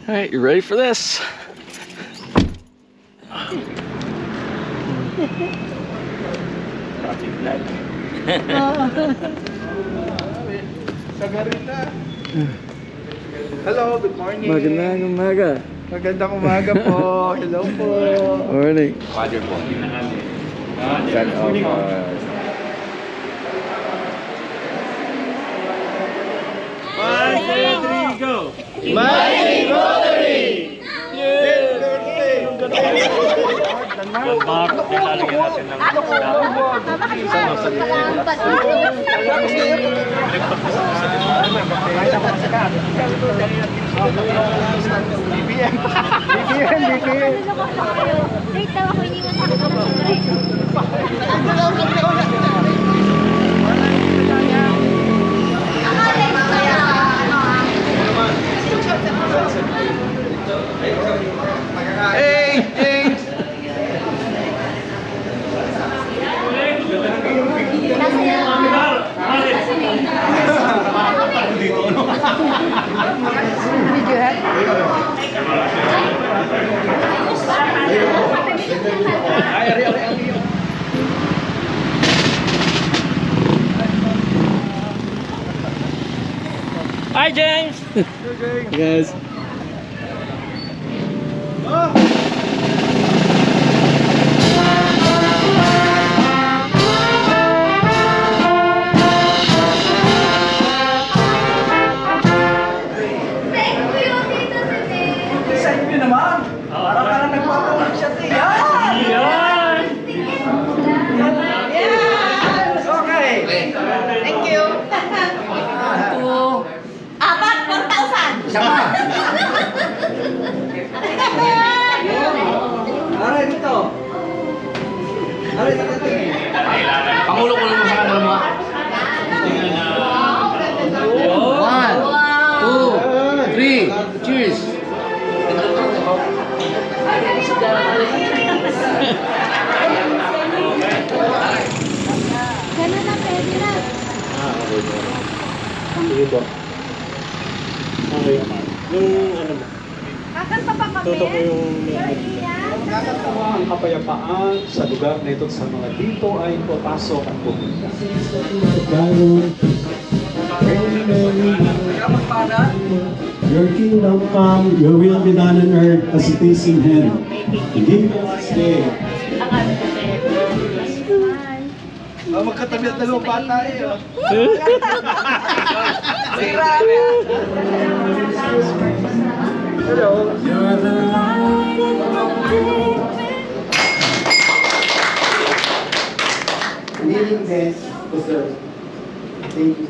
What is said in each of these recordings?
Alright, you ready for this? Hello, good morning. Magandang umaga. Magandang umaga po. Hello po. Morning. Father po. Son of Mighty Rotary! Wait daw ako, iniwan sa akin ng Hey! Hey! Hi, James. Hey guys. Pangulo ko lang sa kanila mo. 1, 2, 3, cheers! Ganun na, pwede na. Sige po. Okay. Yung ano mo, Kakanta pa kami? tutok ko yung Iya. ang kapayapaan sa lugar na ito sa mga dito ay papasok at pumunta. Your kingdom come, your will be done on earth as it is in heaven. Give us this day. Magkatabi at dalawang bata eh. Hello. You're the light in my life. Kneeling dance to serve. Thank you.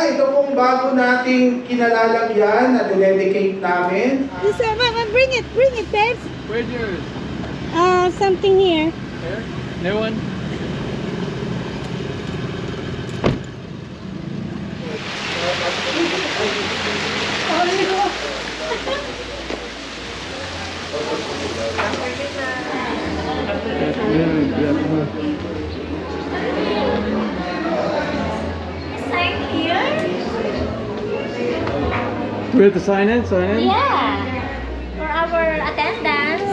Ito pong bago nating kinalalagyan na dedicate namin. Mama, bring it, babes. Where's yours? Something here. Here? New one? Sign here? Do we have to sign in? Sign in? Yeah. For our attendance.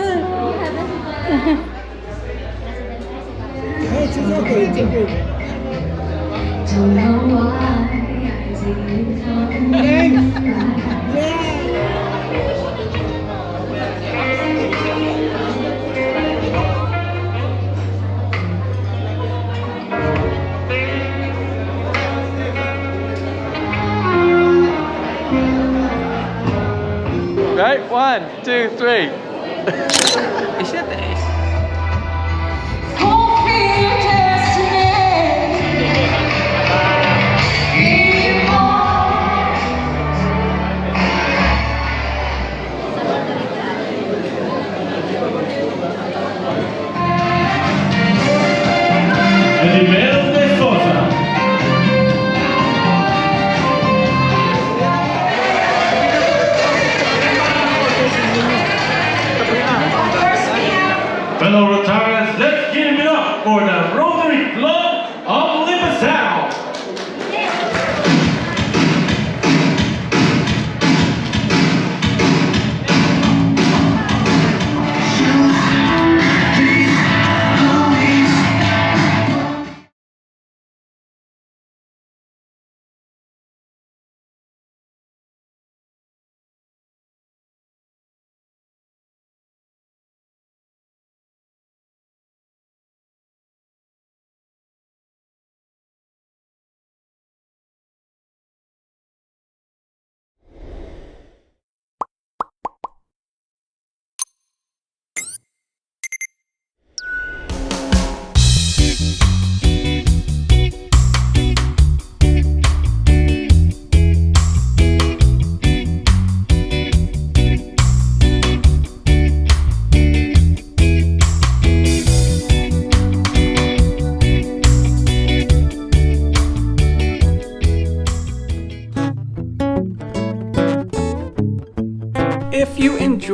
Right? 1, 2, 3. Is that the S?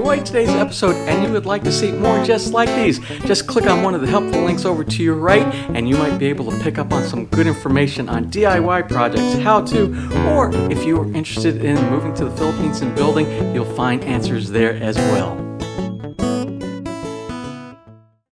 enjoyed today's episode and you would like to see more just like these, just click on one of the helpful links over to your right and you might be able to pick up on some good information on DIY projects, how to, or if you are interested in moving to the Philippines and building, you'll find answers there as well.